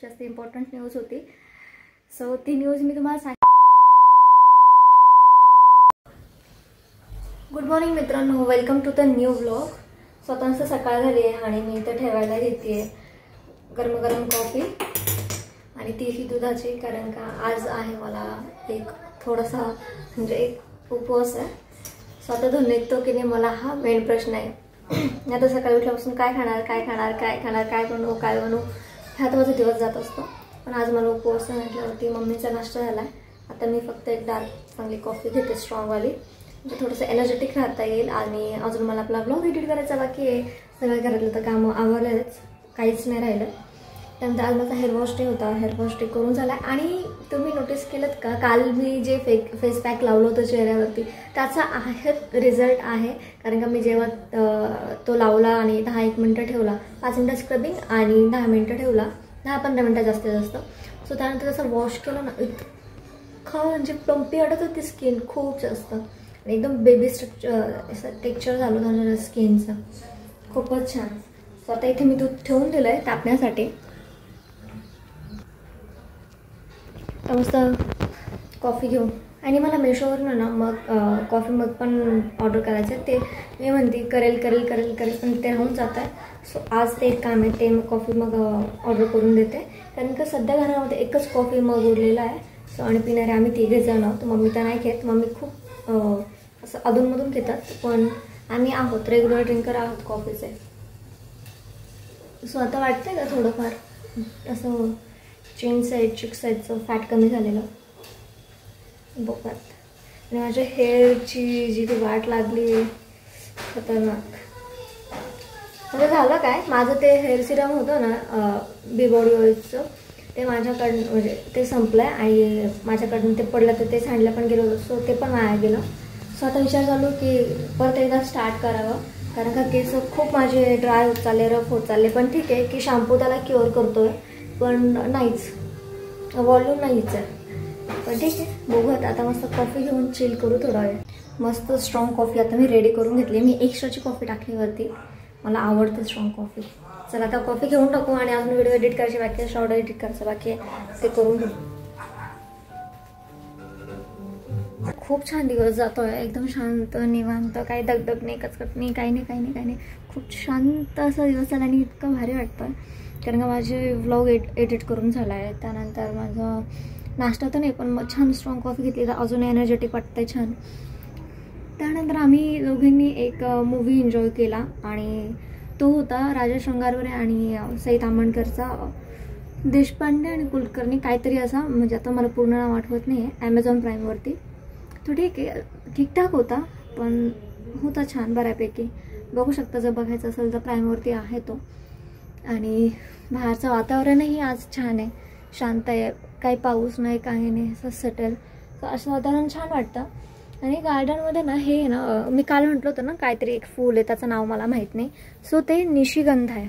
जास्त important news होती. So ती न्यूज मी तुम्हाला सांग. गुड मॉर्निंग मित्रांनो, welcome to the new vlog. स्वतःचं सकाळ झाली आहे आणि मी इथं ठेवायला घेते गरम गरम कॉफी आणि तीही दुधाची, कारण का आज आहे मला एक थोडासा म्हणजे एक उपवास आहे. स्वतः धुवून निघतो की नाही मला हा मेन प्रश्न आहे. आता सकाळी उठल्यापासून काय बनवू ह्यात माझा दिवस जात असतो. पण आज मला उपवास म्हटल्यावरती मम्मीचा नाश्ता झाला आहे. आता मी फक्त एक डार्क चांगली कॉफी घेते, स्ट्रॉंगवाली, म्हणजे थोडंसं एनर्जेटिक राहता येईल. आणि अजून मला आपला ब्लॉग एडिट करायचा बाकी आहे. सगळं घरातलं तर कामं आवरलंच, काहीच नाही राहिलं. त्यानंतर आज माझा हेअर वॉश डे होता. हेअर वॉश डे करून झाला. आणि तुम्ही नोटीस केलं का, काल मी जे फेस पॅक लावलं होतं चेहऱ्यावरती त्याचा रिझल्ट आहे. कारण का मी जेव्हा तो लावला आणि 10-1 मिनटं ठेवला, 5 मिनटं स्क्रबिंग आणि 10 मिनटं ठेवला, 10-15 मिनटं जास्तीत जास्त. सो त्यानंतर तसं वॉश केलं ना, इतकं म्हणजे प्लम्पी वाटत होती स्किन खूप जास्त. आणि एकदम बेबी टेक्स्चर झालं झालं स्किनचं, खूपच छान. सो आता इथे मी दूध ठेवून दिलं आहे तापण्यासाठी. तर मस्त कॉफी घेऊ. आणि मला मेशोवरून ना मग कॉफी मग पण ऑर्डर करायचं आहे. ते मी म्हणते करेल पण ते राहून जात आहे. सो आज ते एक काम आहे, ते मग कॉफी मग ऑर्डर करून देते. कारण का सध्या घरामध्ये एकच कॉफी मग उरलेला आहे. सो आणि पिणारे आम्ही 3 जण आहोत. मम्मी तर नाही घेत, मम्मी खूप असं अधूनमधून घेतात, पण आम्ही आहोत रेग्युलर ड्रिंकर आहोत कॉफीचे. सो आता वाटतंय का थोडंफार असं चिन साईडचं फॅट कमी झालेलं बघत. आणि माझ्या हेअरची जी ती वाट लागली खतरनाक. म्हणजे झालं काय, माझं ते हेअर सिरम होतं ना बी बॉडी ऑइलचं, ते माझ्याकडनं म्हणजे ते संपलं आहे. आणि माझ्याकडून ते पडलं तर ते सांडलं पण गेलं होतं. सो ते पण वाया गेलं. सो आता विचार चालू की परत एकदा स्टार्ट करावं. कारण का केस खूप माझे ड्राय होत चालले, रफ होत चालले. पण ठीक आहे की शॅम्पू त्याला क्युअर करतोय, पण नाहीच, व्हॉल्यूम नाहीच आहे. पण ठीक आहे, बघूयात. आता मस्त कॉफी घेऊन चिल करू थोडा वेळ. मस्त स्ट्रॉंग कॉफी आता मी रेडी करून घेतली. मी एक्स्ट्राची कॉफी टाकली वरती, मला आवडते स्ट्रॉंग कॉफी. चला आता कॉफी घेऊन टाकू. आणि अजून व्हिडिओ एडिट करायची बाकी आहे, शॉर्ट एडिट करायचं बाकी आहे, ते करून घेऊ. खूप छान दिवस जातोय, एकदम शांत निवांत, काही दगदग नाही, कचकट नाही, काही नाही. खूप शांत असा दिवस झाला आणि इतकं भारी वाटतं. कारण का माझे व्लॉग एडिट करून झाला आहे. त्यानंतर माझं नाश्ता तर नाही, पण मग छान स्ट्रॉंग कॉफी घेतली तर अजून एनर्जेटिक वाटतंय छान. त्यानंतर आम्ही दोघींनी एक मूवी एन्जॉय केला आणि तो होता राजा शृंगारवर आणि सई ताम्हणकरचा देशपांडे आणि कुलकर्णी काहीतरी असा, म्हणजे आता मला पूर्ण नाव आठवत नाही आहे. ॲमेझॉन प्राईमवरती. तो ठीक आहे, ठीकठाक होता, पण होता छान बऱ्यापैकी. बघू शकता जर बघायचं असेल तर प्राईमवरती आहे तो. आणि बाहेरचं वातावरणही आज छान आहे, शांत आहे, काही पाऊस नाही, काही नाही, असं सेटल. तर असं वातावरण छान वाटतं. आणि गार्डनमध्ये ना हे ना मी काल म्हटलं होतं ना काहीतरी एक फूल आहे, त्याचं नाव मला माहीत नाही. सो ते निशिगंध आहे,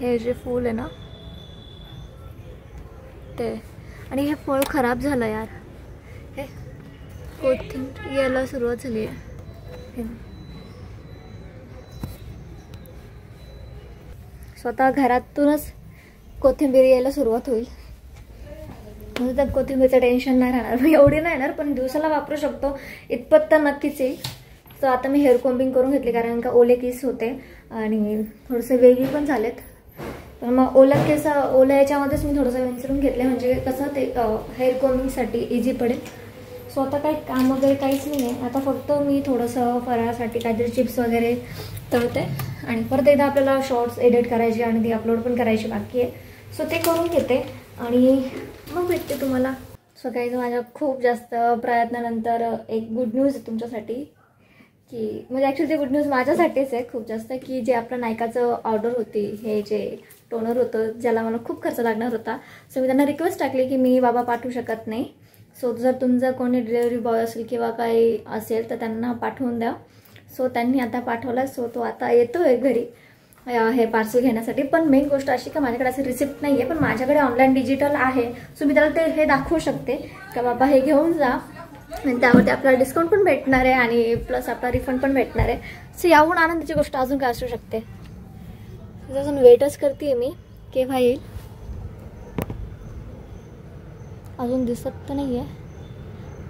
हे जे फूल आहे ना ते. आणि हे फळ खराब झालं यार, हे कोथिंबीर यायला सुरुवात झाली आहे. स्वतः घरातूनच कोथिंबीर यायला सुरुवात होईल. म्हणजे तर कोथिंबीरचं टेन्शन नाही राहणार, एवढी नाही येणार, पण दिवसाला वापरू शकतो इतपत तर नक्कीच येईल. सो आता मी हेअर कोम्बिंग करून घेतली, कारण का ओले केस होते आणि थोडेसे वेगळे पण झालेत. पण मग ओल्या याच्यामध्येच मी थोडंसं विंचरून घेतलं, म्हणजे कसं ते हेअर कोम्बिंगसाठी इझी पडेल. सो आता काही काम वगैरे काहीच नाही आहे. आता फक्त मी थोडंसं फराळासाठी काहीतरी चिप्स वगैरे तळते आणि परत एकदा आपल्याला शॉर्ट्स एडिट करायचे आणि ती अपलोड पण करायची बाकी आहे. सो ते करून घेते आणि मग भेटते तुम्हाला. सो काही माझ्या खूप जास्त प्रयत्नानंतर एक गुड न्यूज आहे तुमच्यासाठी, की म्हणजे ॲक्च्युली ते गुड न्यूज माझ्यासाठीच आहे खूप जास्त, की जे आपलं नायकाचं ऑर्डर होती, हे जे टोनर होतं ज्याला मला खूप खर्च लागणार होता. सो मी त्यांना रिक्वेस्ट टाकली की मी बाबा पाठवू शकत नाही. सो जर तुमचं कोणी डिलेवरी बॉय असेल किंवा काही असेल तर त्यांना पाठवून द्या. सो त्यांनी आता पाठवला. सो तो आता येतो आहे घरी हे पार्सल घेण्यासाठी. पण मेन गोष्ट अशी की माझ्याकडे असं रिसिप्ट नाही आहे, पण माझ्याकडे ऑनलाईन डिजिटल आहे. सो मी त्याला ते हे दाखवू शकते का बाबा हे घेऊन जा, आणि त्यावरती आपल्याला डिस्काउंट पण भेटणार आहे आणि प्लस आपला रिफंड पण भेटणार आहे. सो याहून आनंदाची गोष्ट अजून काय असू शकते. अजून वेटच करते मी केव्हा येईल. अजून दिसत तर नाही आहे,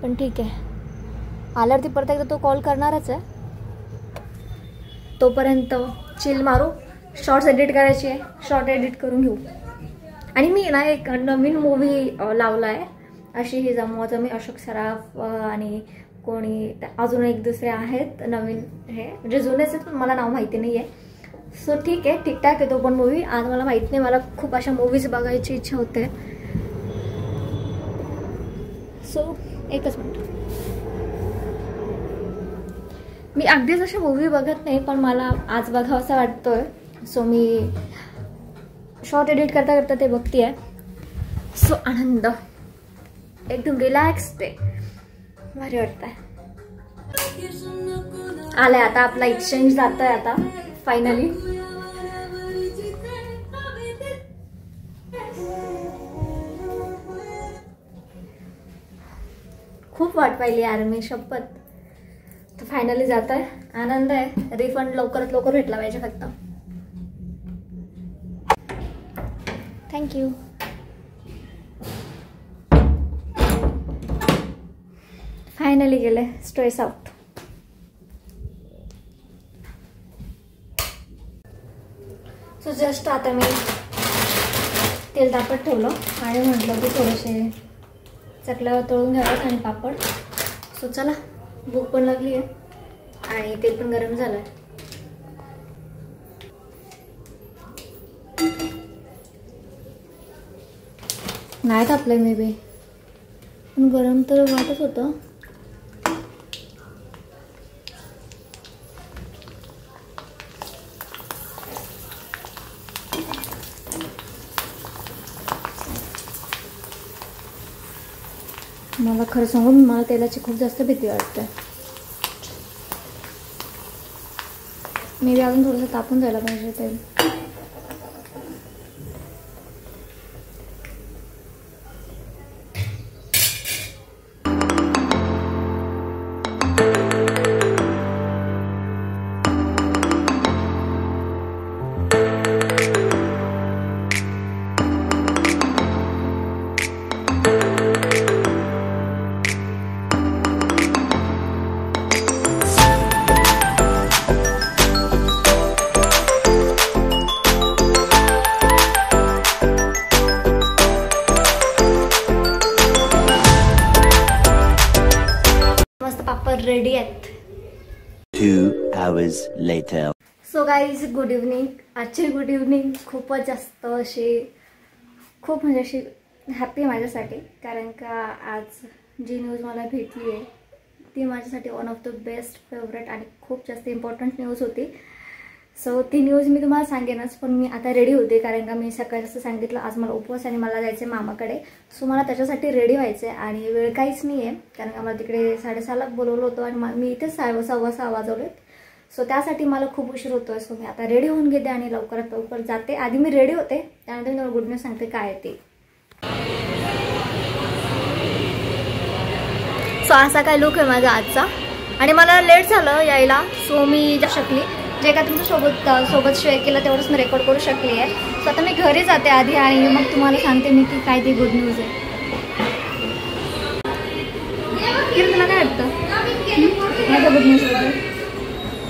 पण ठीक आहे. आल्यावरती परत एकदा तो कॉल करणारच आहे. तोपर्यंत चिल मारू. शॉर्ट्स एडिट करायची आहे, शॉर्ट एडिट करून घेऊ. आणि मी ना एक नवीन मूवी लावला आहे, अशी ही जमवाजमी. अशोक सराफ आणि कोणी अजून एक दुसरे आहेत नवीन, हे म्हणजे जुनेच आहेत पण मला नाव माहिती नाही आहे. सो ठीक आहे, ठीकठाक आहे तो पण मूवी. आज मला माहीत नाही, मला खूप अशा मूवीज बघायची इच्छा होते. सो एकच मिनिट. मी अगदीच अशी मूवी बघत नाही, पण मला आज बघावंसा वाटतोय. सो मी शॉर्ट एडिट करता करता ते बघते आहे. सो आनंद, एकदम रिलॅक्स्ड आहे, भारी वाटतंय. आलाय आता आपला एक्सचेंज जातोय आता फायनली. खूप वाट पाहिली यार मी, शपथ. तर फायनली जात आहे, आनंद आहे. रिफंड लवकरात लवकर भेटला पाहिजे फक्त. थँक्यू. फायनली गेले, स्ट्रेस आउट. सो जस्ट आता मी तेल तापत ठेवलं आणि म्हटलं की थोडेसे चकल्या तळून घ्याव्यात आणि पापड. सो चला, भूक पण लागली आहे आणि तेल पण गरम झालंय. नाही तापलंय मे बी, पण गरम तर वाटत होतं. मला खरं सांगू, मला तेलाची खूप जास्त भीती वाटते. मे बी अजून थोडंसं तापून जायला पाहिजे तेल. रेडी आहेत. 2 hours later. So guys, good evening. आजची गुड इव्हनिंग खूपच जास्त अशी, खूप म्हणजे अशी हॅपी आहे माझ्यासाठी. कारण का आज जी न्यूज मला भेटली आहे ती माझ्यासाठी one of the best favourite आणि खूप जास्त इम्पॉर्टंट न्यूज होती. सो ती न्यूज मी तुम्हाला सांगेनच, पण मी आता रेडी होते. कारण का मी सकाळी असं सांगितलं आज मला उपवास आणि मला जायचं आहे मामाकडे. सो मला त्याच्यासाठी रेडी व्हायचं आहे आणि वेळ काहीच नाही आहे. कारण का मला तिकडे 6:30ला बोलवलं होतं आणि मी इथेच 6:15 वाजवलेत. सो त्यासाठी मला खूप उशीर होतोय. सो मी आता रेडी होऊन घेते आणि लवकरात लवकर जाते. आधी मी रेडी होते, त्यानंतर मी तुम्हाला गुड न्यूज सांगते काय आहे ते. सो असा काय लुक आहे माझा आजचा आणि मला लेट झालं यायला. सो मी जा शकली, जे काय तुमच्या सोबत शेअर केलं तेवढंच मी रेकॉर्ड करू शकली आहे. सो आता मी घरी जाते आधी आणि मग तुम्हाला सांगते मी की काय ती गुड न्यूज आहे. तुला काय वाटतं माझ्या गुड न्यूज बद्दल?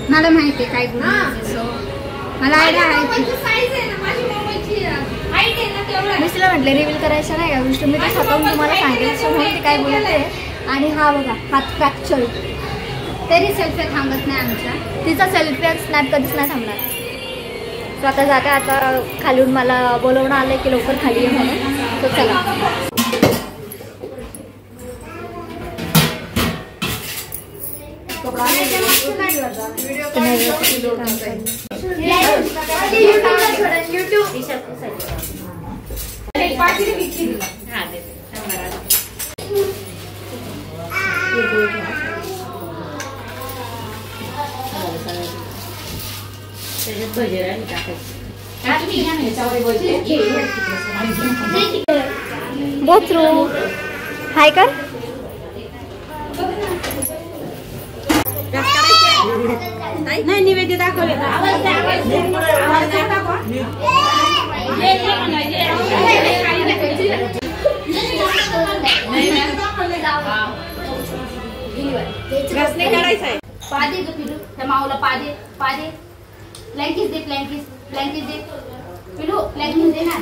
मला माहिती आहे काय गुड न्यूज आहे. सो मला आयडिया आहे. मी तिला म्हटले रिव्हील करायचं नाही या गोष्टी, मी ते स्वतःहून तुम्हाला सांगेल. सो म्हणून ती काय बोलते. आणि हा बघा, हात फ्रॅक्चर, तरी सेल्फी थांबत नाही आमच्या. तिचा सेल्फी आणि स्नॅप कधीच नाही थांबणार. सो आता जाते. आता खालून मला बोलवणं आलं की लवकर खाली आहे म्हणून. तो चला. बोथरू हाय का? नाही निवेद्य दाखवले पादे तो पिलू त्या माऊला पादे पादे प्लँकीस दे प्लँकीस दे पिलू प्लँकीस दे ना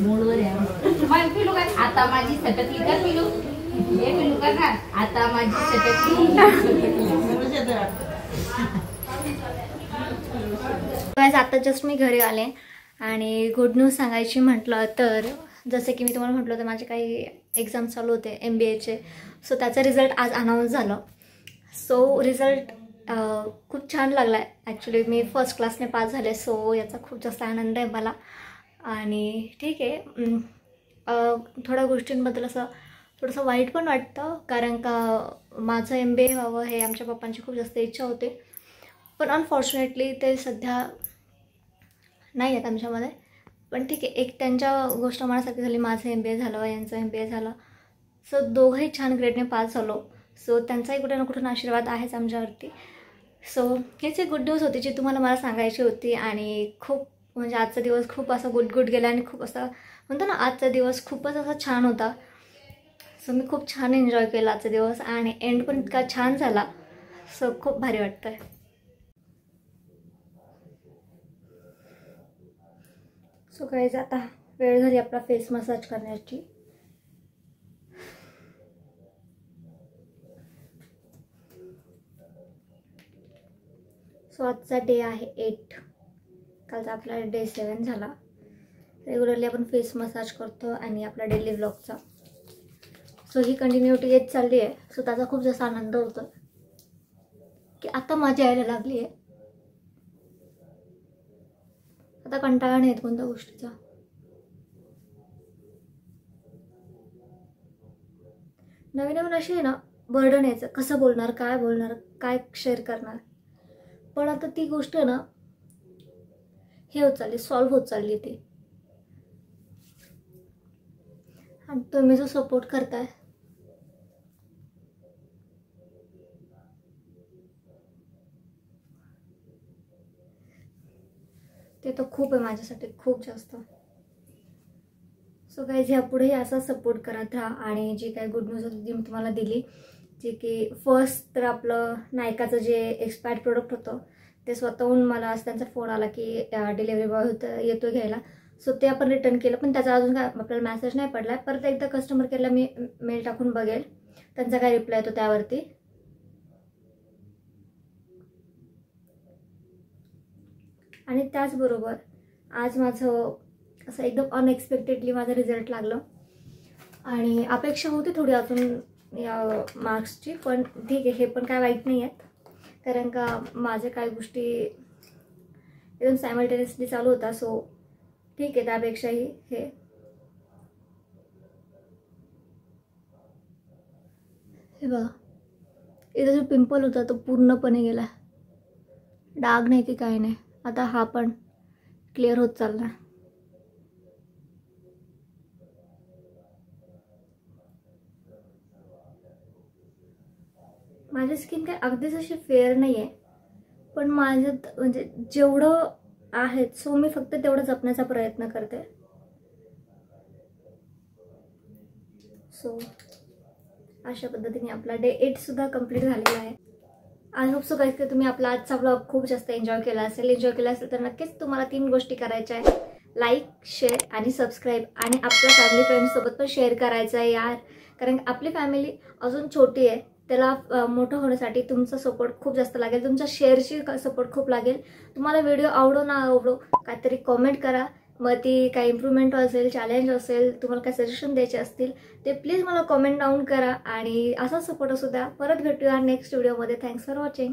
मग पिलू काय आता माझी सटकली कर पिलू हे पिलू कर ना आता माझी सटकली आता जस्ट मी घरी आले आणि गुड न्यूज सांगायची म्हटलं तर जसं की मी तुम्हाला म्हटलं होतं माझे काही एक्झाम चालू होते MBAचे. सो त्याचा रिझल्ट आज अनाऊन्स झालं. सो रिझल्ट खूप छान लागला आहे. ॲक्च्युली मी फर्स्ट क्लासने पास झाले. सो याचा खूप जास्त आनंद आहे मला. आणि ठीक आहे, थोड्या गोष्टींबद्दल असं थोडंसं वाईट पण वाटतं, कारण का माझं MBA व्हावं हे आमच्या पप्पांची खूप जास्त इच्छा होती. पण अनफॉर्च्युनेटली ते सध्या नाही आहेत आमच्यामध्ये. पण ठीक आहे, एक त्यांच्या गोष्ट मनासारखी झाली, माझं MBA झालं, यांचं MBA झालं. सो दोघंही छान ग्रेडने पास झालो. सो त्यांचाही कुठे ना कुठून आशीर्वाद आहेच आमच्यावरती. सो हीच एक गुड न्यूज होती जी तुम्हाला मला सांगायची होती. आणि खूप म्हणजे आजचा दिवस खूप असा गुड गेला आणि खूप असा म्हणतो ना, आजचा दिवस खूपच असा छान होता. सो मी खूप छान एन्जॉय केला आजचा दिवस आणि एंड पण इतका छान झाला. सो खूप भारी वाटतं आहे. सो गाईज आता वेळ झाली आपला फेस मसाज करण्याची. सो आजचा डे आहे 8. कालचा आपला डे 7 झाला. रेग्युलरली आपण फेस मसाज करतो आणि आपला डेली व्लॉगचा. सो ही कंटिन्युटी येत चालली आहे. सो त्याचा खूप जास्त आनंद होतो की आता मजा यायला लागली आहे. आता कंटाळा नाही येत कोणत्या गोष्टीचा. नवीन नवीन अशी आहे ना बर्डन यायचं, कसं बोलणार, काय शेअर करणार. पण आता ती गोष्ट आहे ना हे होत चालली, सॉल्व्ह होत चालली ती. आणि तुम्ही जो सपोर्ट करताय ते तर खूप आहे माझ्यासाठी, खूप जास्त. सो गाईज ह्यापुढेही असा सपोर्ट करत राहा. आणि जी काही गुड न्यूज होती ती मी तुम्हाला दिली, जे की फर्स्ट तर आपलं नायकाचं जे एक्सपायर्ड प्रोडक्ट होतं ते स्वतःहून मला आज त्यांचा फोन आला की डिलेवरी बॉय येतो घ्यायला. सो ते आपण रिटर्न केलं, पण त्याचा अजून काय आपल्याला मेसेज नाही पडला आहे. परत एकदा कस्टमर केअरला मी मेल टाकून बघेल त्यांचा काय रिप्लाय येतो त्यावरती. आणि त्याचबरोबर आज माझं असं एकदम अनएक्सपेक्टेडली माझं रिझल्ट लागलं. आणि अपेक्षा होती थोडी अजून या मार्क्सची, पण ठीक आहे, हे पण काय वाईट नाही आहेत. कारण का माझ्या काही गोष्टी एकदम सायमल्टेनियसली चालू होता. सो ठीक आहे, त्यापेक्षाही हे बघा, इथं जो पिंपल होता तो पूर्णपणे गेला. डाग नाही की काही नाही. आता हा पण क्लिअर होत चालला. माझी स्किन काय अगदीच अशी फेअर नाही आहे, पण माझ्यात म्हणजे जेवढं आहे सो मी फक्त तेवढं जपण्याचा प्रयत्न करते. सो अशा पद्धतीने आपला डे 8 सुद्धा कंप्लीट झालेला आहे. आय होप सो गाईज की तुम्ही आपला आजचा व्लॉग खूप जास्त एन्जॉय केला असेल. तर नक्कीच तुम्हाला 3 गोष्टी करायच्या आहेत: लाईक, शेअर आणि सबस्क्राईब. आणि आपल्या फॅमिली फ्रेंड्ससोबत पण शेअर करायचं आहे यार, कारण आपली फॅमिली अजून छोटी आहे. त्याला मोठं होण्यासाठी तुमचा सपोर्ट खूप जास्त लागेल, तुमच्या शेअरची सपोर्ट खूप लागेल. तुम्हाला व्हिडिओ आवडो ना आवडो काहीतरी कॉमेंट करा. मग ती काही इम्प्रूव्हमेंट असेल, चॅलेंज असेल, तुम्हाला काही सजेशन द्यायचे असतील ते प्लीज मला कॉमेंट डाऊन करा. आणि असा सपोर्ट असू द्या. परत भेटूया नेक्स्ट व्हिडिओमध्ये. Thanks for watching.